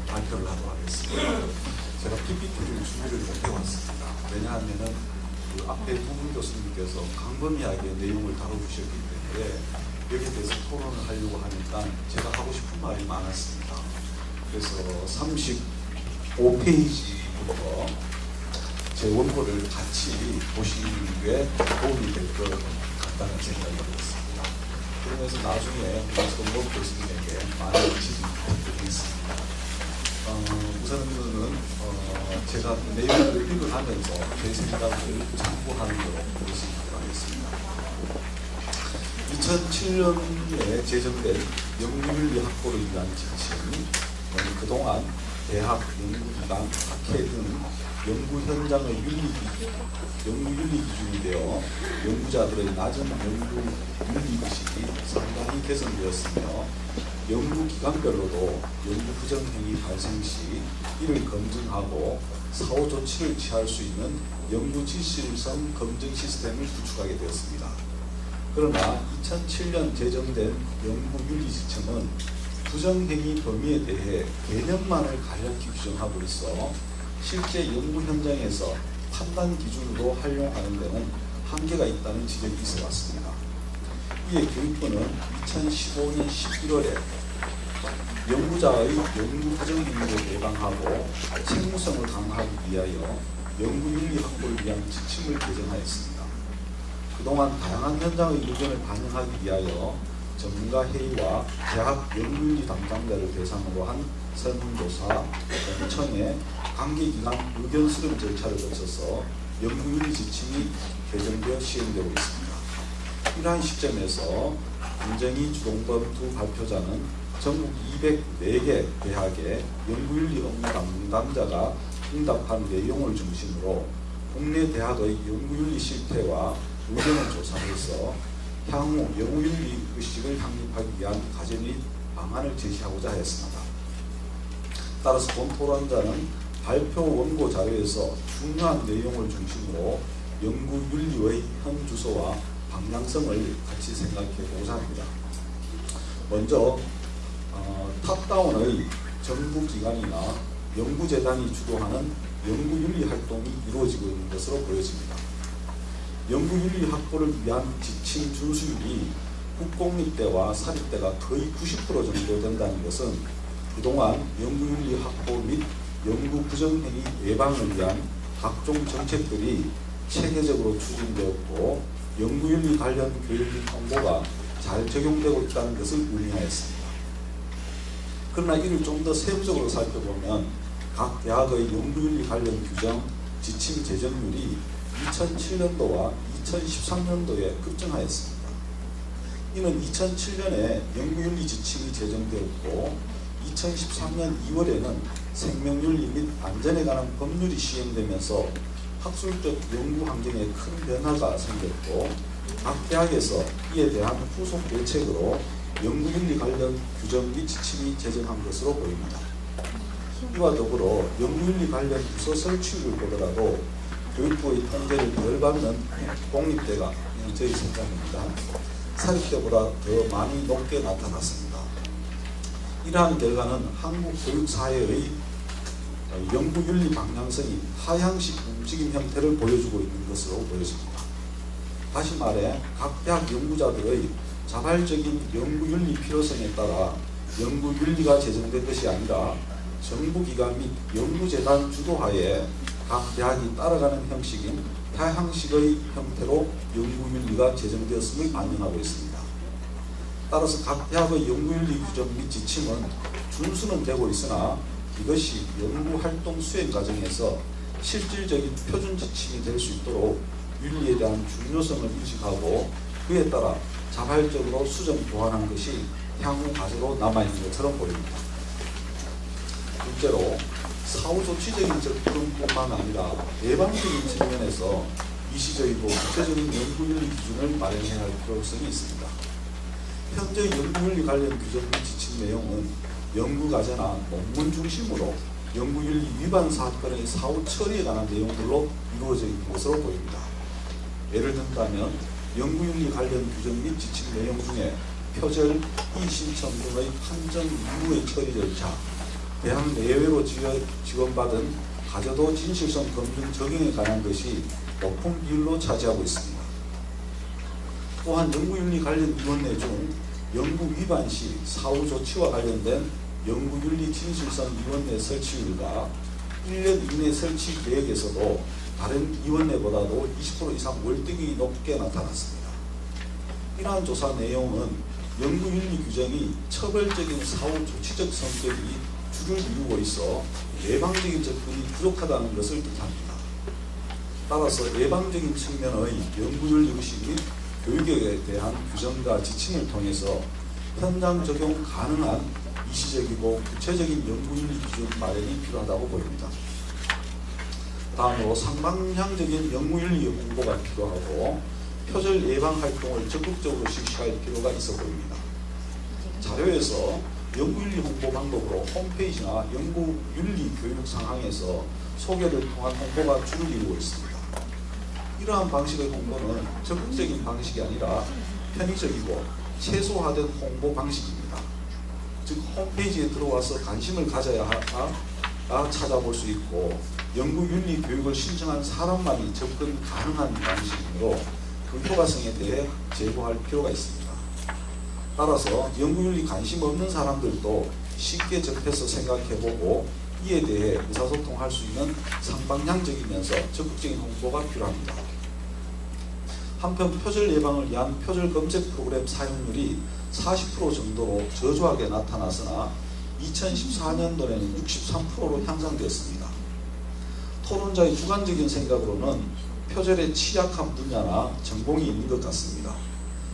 발표를 하도록 하겠습니다. 제가 PPT를 준비를 못해왔습니다. 왜냐하면 그 앞에 부분 교수님께서 광범위하게 내용을 다뤄주셨기 때문에 여기에 대해서 토론을 하려고 하니까 제가 하고 싶은 말이 많았습니다. 그래서 35페이지부터 제 원고를 같이 보시는 게 도움이 될 것 같다는 생각이 들었습니다. 그러면서 나중에 손목 교수님에게 많은 지지를 부탁드리겠습니다. 우선은 제가 내용을 읽어가면서 제 생각을 참고하는 것으로 보시도록 하겠습니다. 2007년에 제정된 연구윤리 확보를 위한 지침이 그동안 대학, 연구기관, 학회 등 연구 현장의 연구윤리 기준이 되어 연구자들의 낮은 연구윤리의식이 상당히 개선되었으며 연구기관별로도 연구 부정행위 발생 시 이를 검증하고 사후 조치를 취할 수 있는 연구지실성 검증 시스템을 구축하게 되었습니다. 그러나 2007년 제정된 연구윤리지침은 부정행위 범위에 대해 개념만을 간략히 규정하고 있어 실제 연구 현장에서 판단 기준으로 활용하는 데는 한계가 있다는 지적이 있어 왔습니다. 이에 교육부는 2015년 11월에 연구자의 연구 부정행위를 예방하고 책무성을 강화하기 위하여 연구윤리 확보를 위한 지침을 개정하였습니다. 그동안 다양한 현장의 의견을 반영하기 위하여 전문가 회의와 대학 연구윤리 담당자를 대상으로 한 설문조사, 청에 관계기관 의견 수렴 절차를 거쳐서 연구윤리 지침이 개정되어 시행되고 있습니다. 이러한 시점에서 김정희 주동범 두 발표자는 전국 204개 대학의 연구윤리 업무 담당자가 응답한 내용을 중심으로 국내 대학의 연구윤리 실태와 의견을 조사해서 향후 연구윤리 의식을 확립하기 위한 과제 및 방안을 제시하고자 했습니다. 따라서 본 토론자는 발표 원고 자료에서 중요한 내용을 중심으로 연구윤리의 현 주소와 방향성을 같이 생각해 보고자 합니다. 먼저 탑다운의 정부기관이나 연구재단이 주도하는 연구윤리 활동이 이루어지고 있는 것으로 보여집니다. 연구윤리 확보를 위한 지침 준수율이 국공립대와 사립대가 거의 90% 정도 된다는 것은 그동안 연구윤리 확보 및 연구 부정행위 예방을 위한 각종 정책들이 체계적으로 추진되었고 연구윤리 관련 교육 및 홍보가 잘 적용되고 있다는 것을 의미하였습니다. 그러나 이를 좀 더 세부적으로 살펴보면 각 대학의 연구윤리 관련 규정, 지침 제정률이 2007년도와 2013년도에 급증하였습니다. 이는 2007년에 연구윤리 지침이 제정되었고 2013년 2월에는 생명윤리 및 안전에 관한 법률이 시행되면서 학술적 연구 환경에 큰 변화가 생겼고 각 대학에서 이에 대한 후속 대책으로 연구윤리 관련 규정 및 지침이 제정한 것으로 보입니다. 이와 더불어 연구윤리 관련 부서 설치율을 보더라도 교육부의 통제를 덜 받는 공립대가 저희 생각입니다. 사립대보다 더 많이 높게 나타났습니다. 이러한 결과는 한국 교육사회의 연구윤리 방향성이 하향식 움직임 형태를 보여주고 있는 것으로 보여집니다. 다시 말해 각 대학 연구자들의 자발적인 연구윤리 필요성에 따라 연구윤리가 제정된 것이 아니라 정부기관 및 연구재단 주도하에 각 대학이 따라가는 형식인 하향식의 형태로 연구윤리가 제정되었음을 반영하고 있습니다. 따라서 각 대학의 연구윤리 규정 및 지침은 준수는 되고 있으나 이것이 연구활동 수행 과정에서 실질적인 표준 지침이 될 수 있도록 윤리에 대한 중요성을 인식하고 그에 따라 자발적으로 수정 보완한 것이 향후 과제로 남아있는 것처럼 보입니다. 둘째로 사후조치적인 접근뿐만 아니라 예방적인 측면에서 이시적이고 구체적인 연구윤리 기준을 마련해야 할 필요성이 있습니다. 현재 연구윤리 관련 규정 및 지침 내용은 연구과제나 논문 중심으로 연구윤리 위반 사건의 사후 처리에 관한 내용들로 이루어져 있는 것으로 보입니다. 예를 든다면 연구윤리 관련 규정 및 지침 내용 중에 표절, 이신청 등의 판정 이후의 처리 절차, 대학 내외로 지원받은 가저도 진실성 검증 적용에 관한 것이 높은 비율로 차지하고 있습니다. 또한 연구윤리 관련 위원회 중 연구 위반 시 사후 조치와 관련된 연구윤리 진실성 위원회 설치율과 1년 이내 설치 계획에서도 다른 위원회보다도 20% 이상 월등히 높게 나타났습니다. 이러한 조사 내용은 연구윤리 규정이 처벌적인 사후 조치적 성격이 주를 이루고 있어 예방적인 접근이 부족하다는 것을 뜻합니다. 따라서 예방적인 측면의 연구윤리의식 및 교육에 대한 규정과 지침을 통해서 현장 적용 가능한 이시적이고 구체적인 연구윤리 기준 마련이 필요하다고 보입니다. 다음으로 상방향적인 연구윤리 홍보가 필요하고 표절 예방 활동을 적극적으로 실시할 필요가 있어 보입니다. 자료에서 연구윤리 홍보 방법으로 홈페이지나 연구윤리 교육 상황에서 소개를 통한 홍보가 주를 이루고 있습니다. 이러한 방식의 홍보는 적극적인 방식이 아니라 편의적이고 최소화된 홍보 방식입니다. 즉 홈페이지에 들어와서 관심을 가져야 찾아볼 수 있고 연구윤리 교육을 신청한 사람만이 접근 가능한 방식으로 그 효과성에 대해 제고할 필요가 있습니다. 따라서 연구윤리 관심 없는 사람들도 쉽게 접해서 생각해보고 이에 대해 의사소통할 수 있는 상방향적이면서 적극적인 홍보가 필요합니다. 한편 표절 예방을 위한 표절 검색 프로그램 사용률이 40% 정도로 저조하게 나타났으나 2014년도에는 63%로 향상되었습니다. 토론자의 주관적인 생각으로는 표절에 취약한 분야나 전공이 있는 것 같습니다.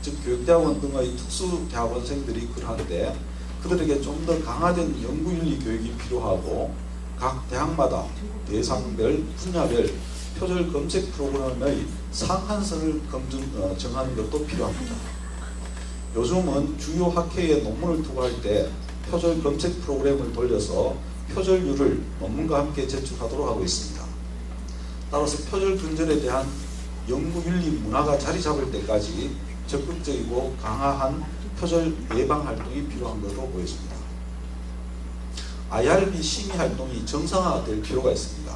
즉 교육대학원 등의 특수대학원생들이 그러한데 그들에게 좀 더 강화된 연구윤리 교육이 필요하고 각 대학마다 대상별, 분야별 표절 검색 프로그램의 상한선을 정하는 것도 필요합니다. 요즘은 주요 학회에 논문을 투고할 때 표절 검색 프로그램을 돌려서 표절률을 논문과 함께 제출하도록 하고 있습니다. 따라서 표절 근절에 대한 연구윤리 문화가 자리 잡을 때까지 적극적이고 강화한 표절 예방 활동이 필요한 것으로 보여집니다. IRB 심의 활동이 정상화될 필요가 있습니다.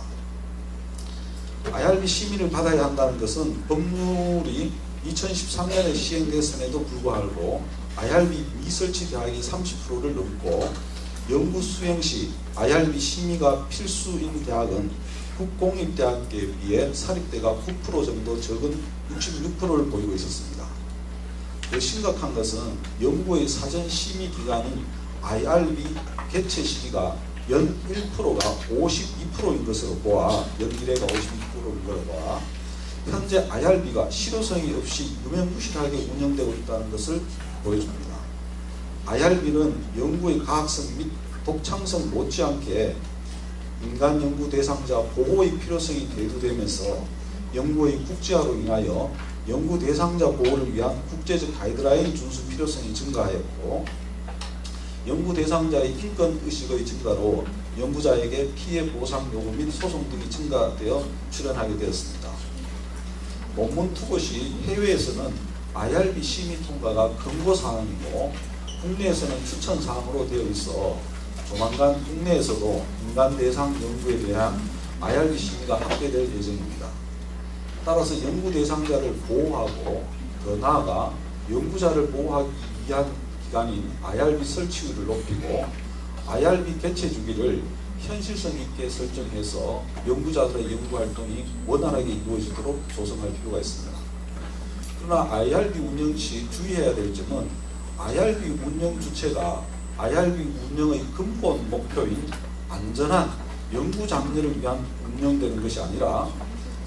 IRB 심의를 받아야 한다는 것은 법률이 2013년에 시행됐음에도 불구하고 IRB 미설치 대학이 30%를 넘고 연구 수행 시 IRB 심의가 필수인 대학은 국공립대학에 비해 사립대가 9% 정도 적은 66%를 보이고 있었습니다. 더 심각한 것은 연구의 사전 심의 기간인 IRB 개최 시기가 연 1%가 52%인 것으로 보아 연 1회가 52%인 것으로 보아 현재 IRB가 실효성이 없이 유명무실하게 운영되고 있다는 것을 보여줍니다. IRB는 연구의 가학성 및 독창성 못지않게 인간 연구 대상자 보호의 필요성이 대두되면서 연구의 국제화로 인하여 연구 대상자 보호를 위한 국제적 가이드라인 준수 필요성이 증가하였고 연구 대상자의 인권의식의 증가로 연구자에게 피해 보상 요구 및 소송 등이 증가되어 출현하게 되었습니다. 논문 투고 시 해외에서는 IRB 심의 통과가 금고사항이고 국내에서는 추천사항으로 되어 있어 조만간 국내에서도 인간 대상 연구에 대한 IRB 심의가 확대될 예정입니다. 따라서 연구 대상자를 보호하고 더 나아가 연구자를 보호하기 위한 기관인 IRB 설치율을 높이고 IRB 개최 주기를 현실성 있게 설정해서 연구자들의 연구활동이 원활하게 이루어지도록 조성할 필요가 있습니다. 그러나 IRB 운영 시 주의해야 될 점은 IRB 운영 주체가 IRB 운영의 근본 목표인 안전한 연구 장려를 위한 운영되는 것이 아니라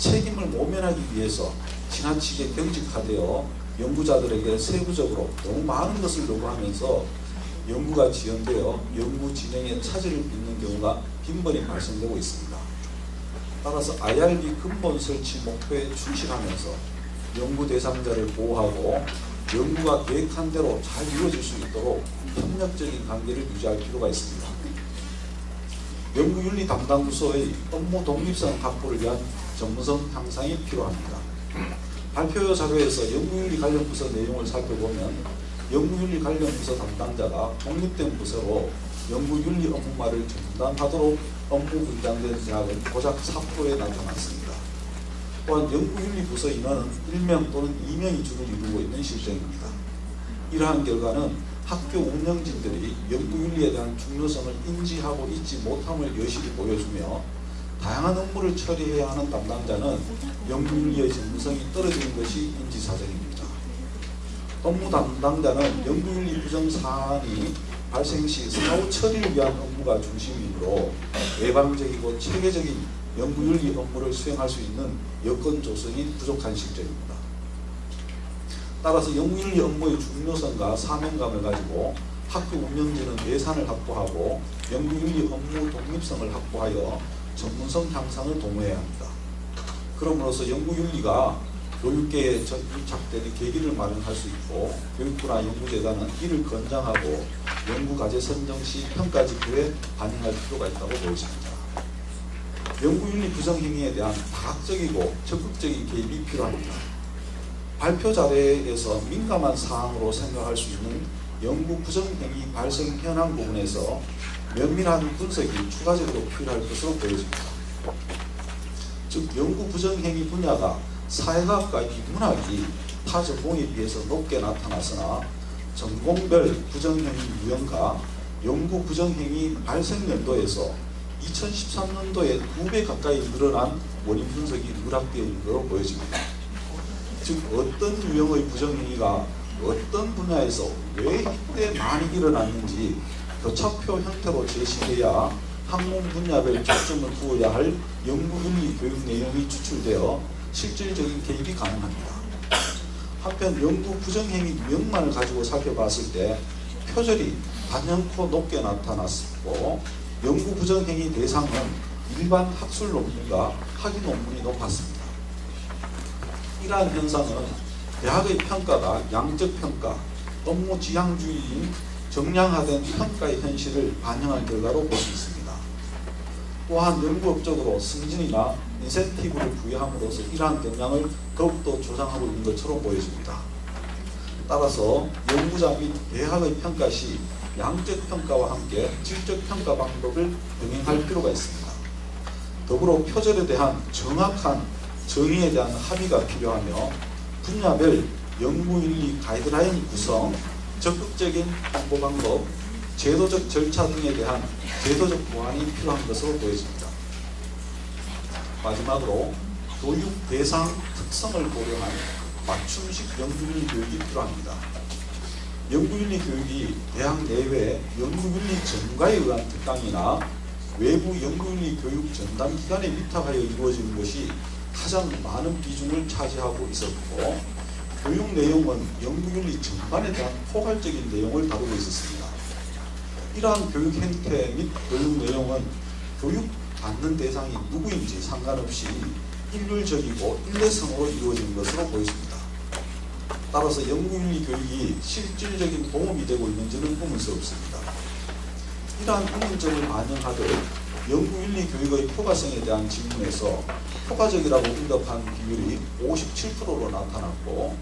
책임을 모면하기 위해서 지나치게 경직화되어 연구자들에게 세부적으로 너무 많은 것을 요구하면서 연구가 지연되어 연구 진행에 차질을 빚는 경우가 빈번히 발생되고 있습니다. 따라서 IRB 근본 설치 목표에 충실하면서 연구 대상자를 보호하고 연구가 계획한 대로 잘 이루어질 수 있도록 협력적인 관계를 유지할 필요가 있습니다. 연구윤리 담당 부서의 업무 독립성 확보를 위한 전문성 향상이 필요합니다. 발표 자료에서 연구윤리 관련 부서 내용을 살펴보면 연구윤리 관련 부서 담당자가 독립된 부서로 연구윤리 업무말을 전담하도록 업무 분장된 대학은 고작 4%에 나타났습니다. 또한 연구윤리 부서 인원은 1명 또는 2명이 주를 이루고 있는 실정입니다. 이러한 결과는 학교 운영진들이 연구윤리에 대한 중요성을 인지하고 있지 못함을 여실히 보여주며 다양한 업무를 처리해야 하는 담당자는 연구윤리의 전문성이 떨어지는 것이 인지사정입니다. 업무 담당자는 연구윤리 부정사안이 발생 시 사후 처리를 위한 업무가 중심이므로 예방적이고 체계적인 연구윤리 업무를 수행할 수 있는 여건 조성이 부족한 실정입니다. 따라서 연구윤리 업무의 중요성과 사명감을 가지고 학교 운영진은 예산을 확보하고 연구윤리 업무 독립성을 확보하여 전문성 향상을 도모해야 합니다. 그럼으로써 연구윤리가 교육계에 정착되는 계기를 마련할 수 있고 교육부나 연구재단은 이를 권장하고 연구과제 선정 시 평가 지표에 반영할 필요가 있다고 보여집니다. 연구윤리 부정행위에 대한 다각적이고 적극적인 개입이 필요합니다. 발표 자료에서 민감한 사항으로 생각할 수 있는 연구 부정행위 발생 현황 부분에서 면밀한 분석이 추가적으로 필요할 것으로 보여집니다. 즉 연구 부정행위 분야가 사회과학과 인문학이 타 전공에 비해서 높게 나타났으나 전공별 부정행위 유형과 연구 부정행위 발생 연도에서 2013년도에 2배 가까이 늘어난 원인 분석이 누락되어 있는 것으로 보여집니다. 즉 어떤 유형의 부정행위가 어떤 분야에서 왜 이때 많이 일어났는지 교차표 형태로 제시해야 학문 분야별 초점을 두어야 할 연구윤리 교육 내용이 추출되어 실질적인 개입이 가능합니다. 한편 연구 부정행위 유형만을 가지고 살펴봤을 때 표절이 단연코 높게 나타났고 연구 부정행위 대상은 일반 학술 논문과 학위 논문이 높았습니다. 이러한 현상은 대학의 평가가 양적 평가, 업무 지향주의인 정량화된 평가의 현실을 반영한 결과로 볼 수 있습니다. 또한 연구업적으로 승진이나 인센티브를 부여함으로써 이러한 경향을 더욱더 조장하고 있는 것처럼 보여집니다. 따라서 연구자 및 대학의 평가 시 양적 평가와 함께 질적 평가 방법을 병행할 필요가 있습니다. 더불어 표절에 대한 정확한 정의에 대한 합의가 필요하며 분야별 연구윤리 가이드라인 구성, 적극적인 홍보 방법, 제도적 절차 등에 대한 제도적 보완이 필요한 것으로 보여집니다. 마지막으로 교육 대상 특성을 고려한 맞춤식 연구윤리 교육이 필요합니다. 연구윤리 교육이 대학 내외 연구윤리 전문가에 의한 특강이나 외부 연구윤리 교육 전담 기관에 위탁하여 이루어지는 것이 가장 많은 비중을 차지하고 있었고 교육 내용은 연구윤리 전반에 대한 포괄적인 내용을 다루고 있었습니다. 이러한 교육 행태 및 교육 내용은 교육받는 대상이 누구인지 상관없이 일률적이고 일례성으로 이루어지는 것으로 보여집니다. 따라서 연구윤리 교육이 실질적인 도움이 되고 있는지는 의문스럽습니다. 이러한 의문점을 반영하듯 연구윤리 교육의 효과성에 대한 질문에서 효과적이라고 응답한 비율이 57%로 나타났고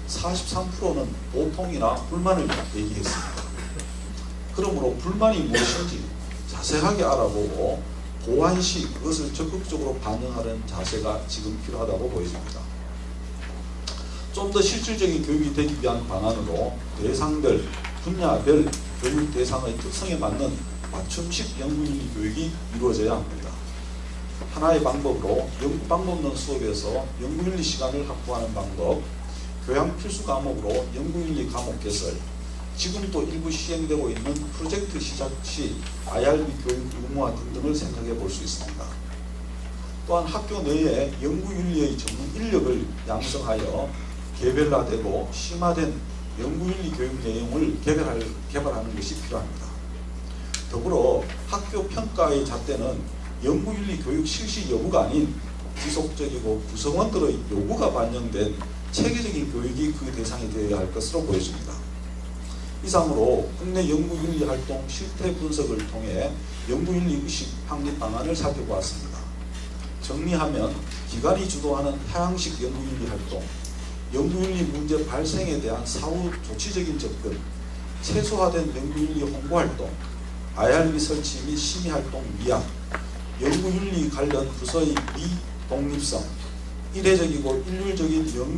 43%는 보통이나 불만을 얘기했습니다. 그러므로 불만이 무엇인지 자세하게 알아보고 보완 시 그것을 적극적으로 반영하는 자세가 지금 필요하다고 보여집니다. 좀 더 실질적인 교육이 되기 위한 방안으로 대상별, 분야별 교육 대상의 특성에 맞는 맞춤식 연구윤리 교육이 이루어져야 합니다. 하나의 방법으로 연구방법론 수업에서 연구윤리 시간을 확보하는 방법, 교양 필수 과목으로 연구윤리 과목 개설, 지금도 일부 시행되고 있는 프로젝트 시작 시 IRB 교육 의무화 등등을 생각해 볼 수 있습니다. 또한 학교 내에 연구윤리의 전문 인력을 양성하여 개별화되고 심화된 연구윤리 교육 내용을 개발하는 것이 필요합니다. 더불어 학교 평가의 잣대는 연구윤리 교육 실시 여부가 아닌 지속적이고 구성원들의 요구가 반영된 체계적인 교육이 그 대상이 되어야 할 것으로 보여집니다. 이상으로 국내 연구윤리 활동 실태 분석을 통해 연구윤리 의식 확립 방안을 살펴보았습니다. 정리하면 기관이 주도하는 하향식 연구윤리 활동, 연구윤리 문제 발생에 대한 사후 조치적인 접근, 최소화된 연구윤리 홍보활동, IRB 설치 및 심의활동 미약, 연구윤리 관련 부서의 비독립성, 이례적이고 일률적인 연구